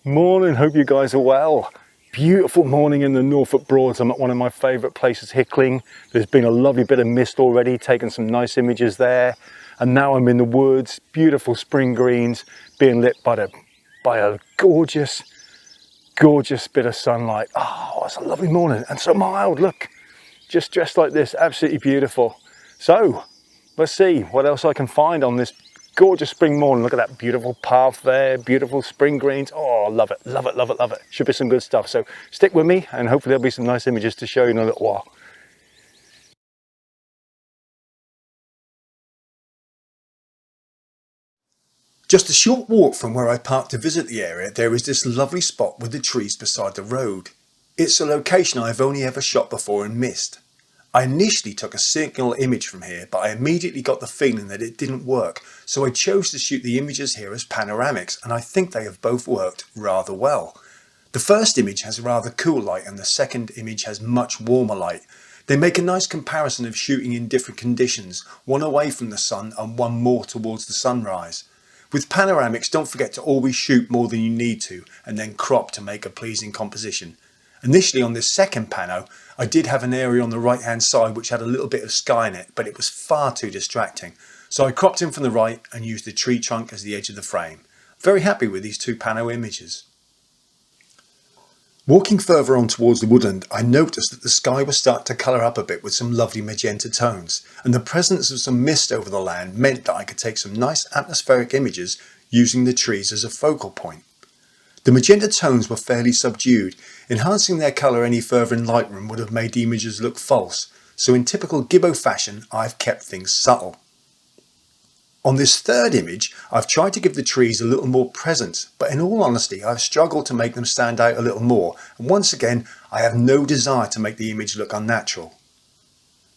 Morning, hope you guys are well. Beautiful morning in the Norfolk Broads. I'm at one of my favourite places, Hickling. There's been a lovely bit of mist already, taken some nice images there. And now I'm in the woods, beautiful spring greens, being lit by a gorgeous, gorgeous bit of sunlight. Oh, it's a lovely morning and so mild, look. Just dressed like this, absolutely beautiful. So, let's see what else I can find on this gorgeous spring morning. Look at that beautiful path there, beautiful spring greens. Oh, love it, love it, love it, love it. Should be some good stuff. So stick with me and hopefully there'll be some nice images to show you in a little while. Just a short walk from where I parked to visit the area, there is this lovely spot with the trees beside the road. It's a location I've only ever shot before and missed. I initially took a single image from here, but I immediately got the feeling that it didn't work, so I chose to shoot the images here as panoramics, and I think they have both worked rather well. The first image has rather cool light and the second image has much warmer light. They make a nice comparison of shooting in different conditions, one away from the sun and one more towards the sunrise. With panoramics, don't forget to always shoot more than you need to and then crop to make a pleasing composition. Initially on this second pano, I did have an area on the right hand side which had a little bit of sky in it, but it was far too distracting. So I cropped in from the right and used the tree trunk as the edge of the frame. Very happy with these two pano images. Walking further on towards the woodland, I noticed that the sky was starting to colour up a bit with some lovely magenta tones, and the presence of some mist over the land meant that I could take some nice atmospheric images using the trees as a focal point. The magenta tones were fairly subdued. Enhancing their colour any further in Lightroom would have made the images look false, so in typical Gibbo fashion I've kept things subtle. On this third image I've tried to give the trees a little more presence, but in all honesty I've struggled to make them stand out a little more, and once again I have no desire to make the image look unnatural.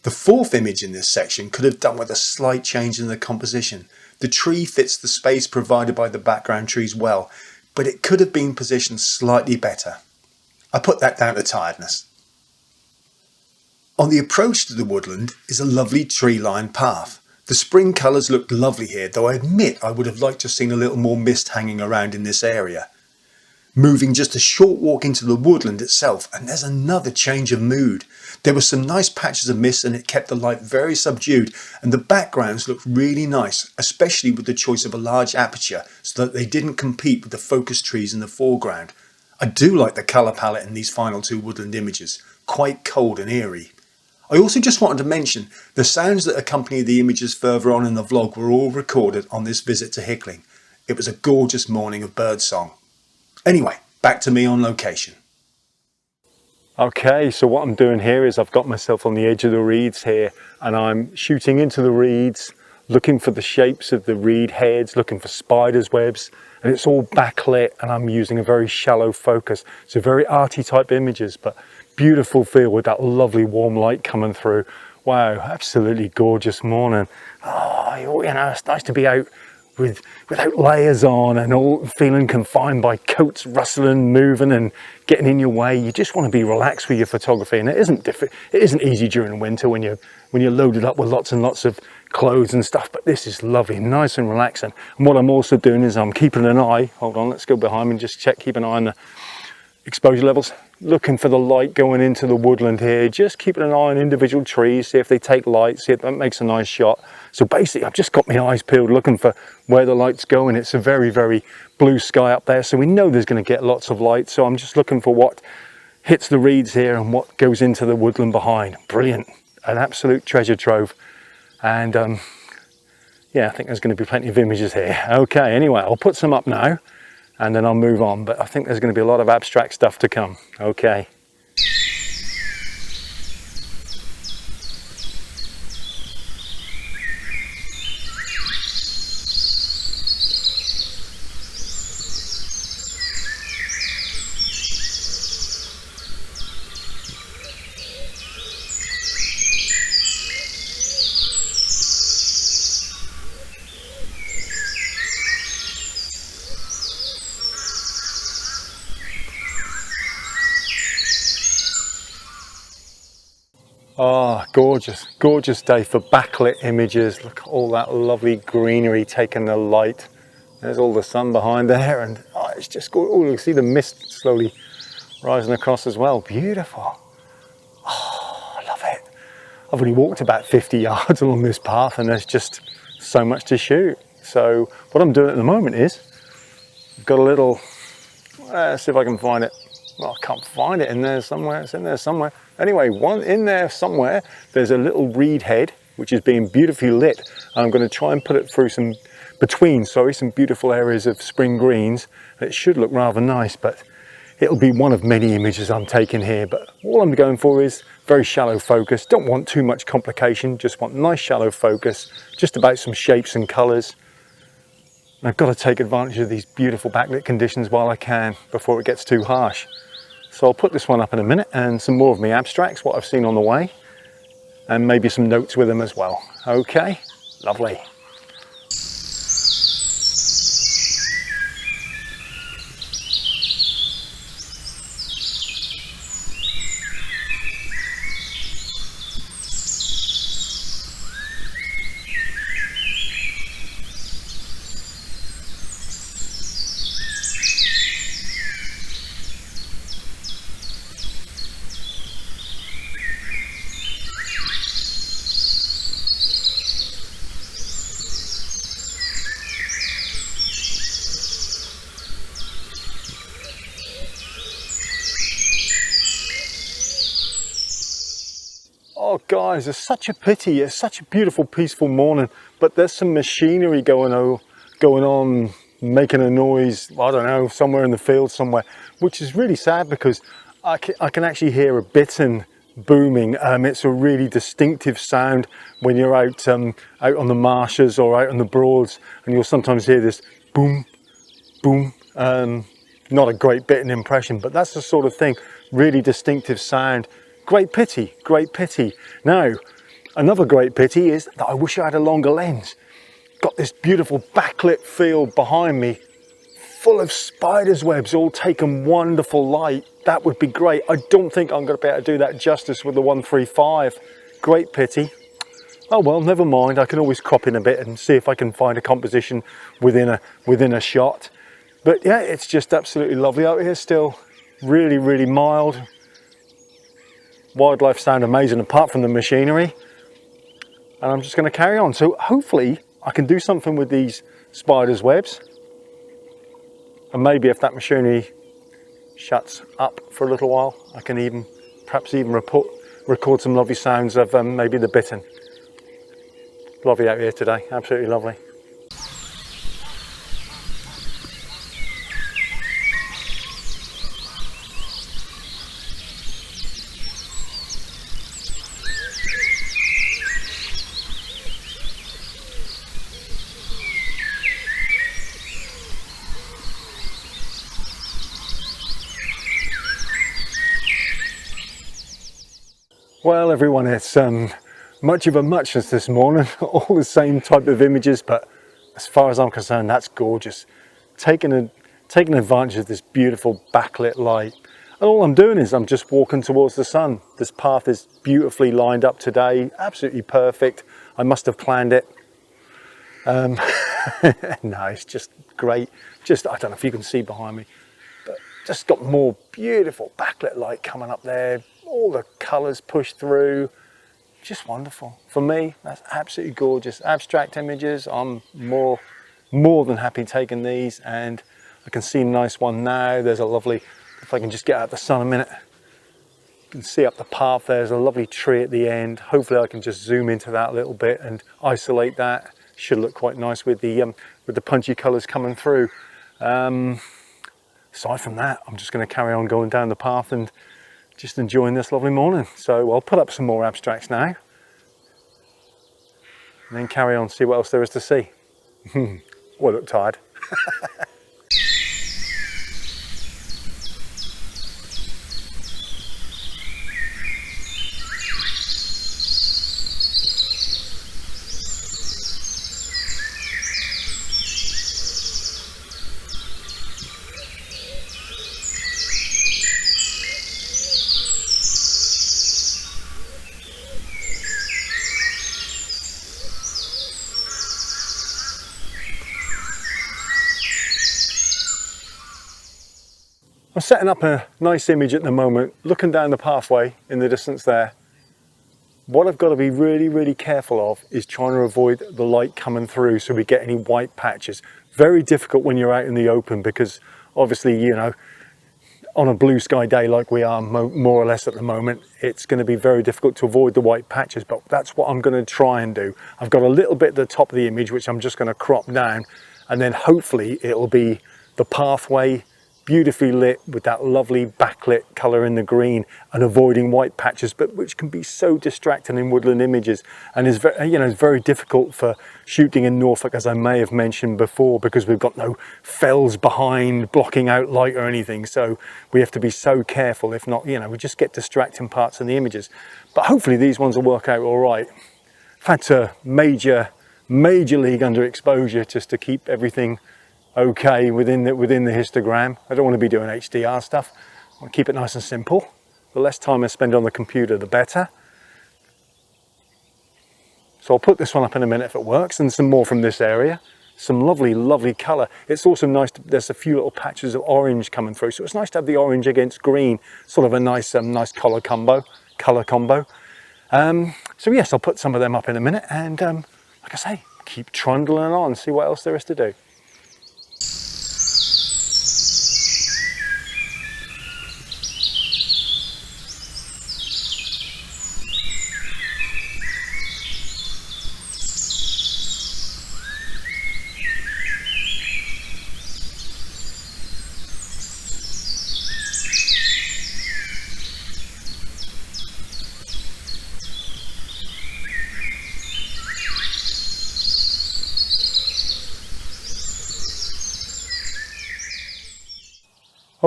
The fourth image in this section could have done with a slight change in the composition. The tree fits the space provided by the background trees well, but it could have been positioned slightly better. I put that down to tiredness. On the approach to the woodland is a lovely tree-lined path. The spring colours looked lovely here, though I admit I would have liked to have seen a little more mist hanging around in this area. Moving just a short walk into the woodland itself, and there's another change of mood. There were some nice patches of mist and it kept the light very subdued, and the backgrounds looked really nice, especially with the choice of a large aperture so that they didn't compete with the focus trees in the foreground. I do like the colour palette in these final two woodland images, quite cold and eerie. I also just wanted to mention the sounds that accompany the images further on in the vlog were all recorded on this visit to Hickling. It was a gorgeous morning of birdsong. Anyway, back to me on location. Okay, so what I'm doing here is I've got myself on the edge of the reeds here and I'm shooting into the reeds, looking for the shapes of the reed heads, looking for spiders' webs, and it's all backlit and I'm using a very shallow focus. So very arty type images, but beautiful feel with that lovely warm light coming through. Wow, absolutely gorgeous morning. Oh, you know, it's nice to be out without layers on and all feeling confined by coats rustling, moving and getting in your way. You just want to be relaxed with your photography, and it isn't easy during winter when you're loaded up with lots and lots of clothes and stuff, but this is lovely, nice and relaxing. And what I'm also doing is I'm keeping an eye, hold on, let's go behind me and just keep an eye on the exposure levels, looking for the light going into the woodland here, just keeping an eye on individual trees, see if they take light, see if that makes a nice shot. So basically I've just got my eyes peeled looking for where the light's going. It's a very, very blue sky up there, so we know there's going to get lots of light, so I'm just looking for what hits the reeds here and what goes into the woodland behind. Brilliant, an absolute treasure trove. And yeah, I think there's going to be plenty of images here. Okay, anyway, I'll put some up now and then I'll move on, but I think there's going to be a lot of abstract stuff to come. Okay. Oh, gorgeous, gorgeous day for backlit images. Look at all that lovely greenery taking the light. There's all the sun behind there, and oh, it's just good. Oh, you see the mist slowly rising across as well. Beautiful. Oh, I love it. I've only walked about 50 yards along this path and there's just so much to shoot. So what I'm doing at the moment is, I've got a little, let's see if I can find it. Well, I can't find it in there somewhere. It's in there somewhere. Anyway, one in there somewhere, there's a little reed head, which is being beautifully lit. I'm going to try and put it through some beautiful areas of spring greens. It should look rather nice, but it'll be one of many images I'm taking here. But all I'm going for is very shallow focus. Don't want too much complication, just want nice shallow focus, just about some shapes and colors. And I've got to take advantage of these beautiful backlit conditions while I can before it gets too harsh. So I'll put this one up in a minute, and some more of my abstracts, what I've seen on the way, and maybe some notes with them as well. Okay, lovely. Oh guys, it's such a pity. It's such a beautiful, peaceful morning, but there's some machinery going on, making a noise, I don't know, somewhere in the field somewhere, which is really sad because I can actually hear a bittern booming. It's a really distinctive sound when you're out on the marshes or out on the Broads, and you'll sometimes hear this boom, boom. Not a great bittern impression, but that's the sort of thing, really distinctive sound. Great pity, great pity. Now, another great pity is that I wish I had a longer lens. Got this beautiful backlit field behind me, full of spiders' webs, all taking wonderful light. That would be great. I don't think I'm going to be able to do that justice with the 135. Great pity. Oh well, never mind. I can always crop in a bit and see if I can find a composition within a shot. But yeah, it's just absolutely lovely out here still. Really, really mild. Wildlife sound amazing apart from the machinery, and I'm just going to carry on. So hopefully I can do something with these spiders' webs, and maybe if that machinery shuts up for a little while, I can perhaps even record some lovely sounds of maybe the bittern. Lovely out here today, absolutely lovely. Well everyone, it's much of a muchness this morning, all the same type of images, but as far as I'm concerned, that's gorgeous. Taking advantage of this beautiful backlit light. And all I'm doing is I'm just walking towards the sun. This path is beautifully lined up today, absolutely perfect. I must have planned it. No, it's just great. Just, I don't know if you can see behind me, but just got more beautiful backlit light coming up there. All the colours pushed through, just wonderful. For me, that's absolutely gorgeous. Abstract images, I'm more than happy taking these, and I can see a nice one now. There's a lovely, if I can just get out the sun a minute, you can see up the path, there's a lovely tree at the end. Hopefully I can just zoom into that a little bit and isolate that. Should look quite nice with the punchy colours coming through. Aside from that, I'm just going to carry on going down the path and just enjoying this lovely morning. So I'll put up some more abstracts now and then carry on, see what else there is to see. Oh, I look tired. I'm setting up a nice image at the moment, looking down the pathway in the distance there. What I've got to be really, really careful of is trying to avoid the light coming through so we get any white patches. Very difficult when you're out in the open because obviously, you know, on a blue sky day like we are more or less at the moment, it's going to be very difficult to avoid the white patches, but that's what I'm going to try and do. I've got a little bit at the top of the image which I'm just going to crop down, and then hopefully it'll be the pathway beautifully lit with that lovely backlit colour in the green and avoiding white patches, but which can be so distracting in woodland images and is very, you know, it's very difficult for shooting in Norfolk, as I may have mentioned before, because we've got no fells behind blocking out light or anything, so we have to be so careful. If not, you know, we just get distracting parts in the images. But hopefully these ones will work out all right. I've had to major league underexposure just to keep everything okay within the histogram. I don't want to be doing HDR stuff. I want to keep it nice and simple. The less time I spend on the computer, the better. So I'll put this one up in a minute if it works, and some more from this area. Some lovely colour. It's also nice there's a few little patches of orange coming through, so it's nice to have the orange against green, sort of a nice colour combo. So yes, I'll put some of them up in a minute, and like I say, keep trundling on, see what else there is to do.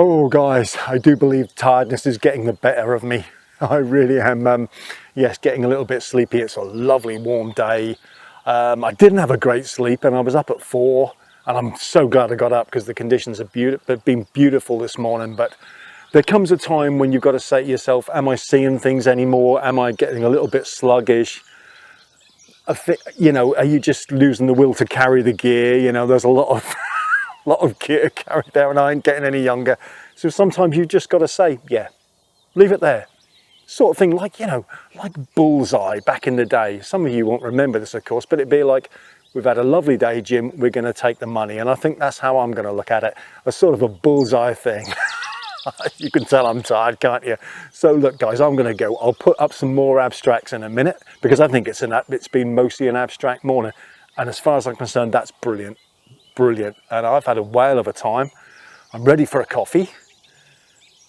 Oh guys, I do believe tiredness is getting the better of me. I really am, yes, getting a little bit sleepy. It's a lovely warm day. I didn't have a great sleep and I was up at 4, and I'm so glad I got up because the conditions have been beautiful this morning. But there comes a time when you've got to say to yourself, am I seeing things anymore? Am I getting a little bit sluggish? You know, are you just losing the will to carry the gear? You know, there's a lot of gear carried there and I ain't getting any younger. So sometimes you've just got to say, yeah, leave it there. Sort of thing like, you know, like Bullseye back in the day. Some of you won't remember this, of course, but it'd be like, we've had a lovely day, Jim, we're going to take the money. And I think that's how I'm going to look at it, a sort of a bullseye thing. You can tell I'm tired, can't you? So look, guys, I'm going to go. I'll put up some more abstracts in a minute because I think it's been mostly an abstract morning. And as far as I'm concerned, that's brilliant. Brilliant. And I've had a whale of a time. I'm ready for a coffee.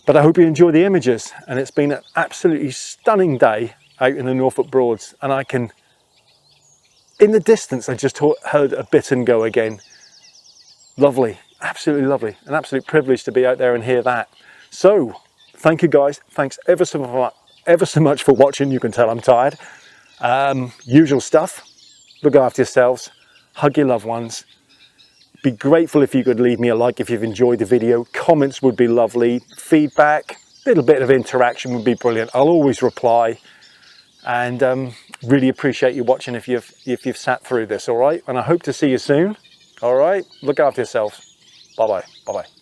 But I hope you enjoy the images. And it's been an absolutely stunning day out in the Norfolk Broads. And I can, in the distance, I just heard a bittern go again. Lovely. Absolutely lovely. An absolute privilege to be out there and hear that. So, thank you guys. Thanks ever so much for watching. You can tell I'm tired. Usual stuff. Look after yourselves. Hug your loved ones. Be grateful if you could leave me a like if you've enjoyed the video. Comments would be lovely. Feedback, a little bit of interaction would be brilliant. I'll always reply. And really appreciate you watching if you've sat through this, all right? And I hope to see you soon. All right? Look after yourselves. Bye-bye. Bye-bye.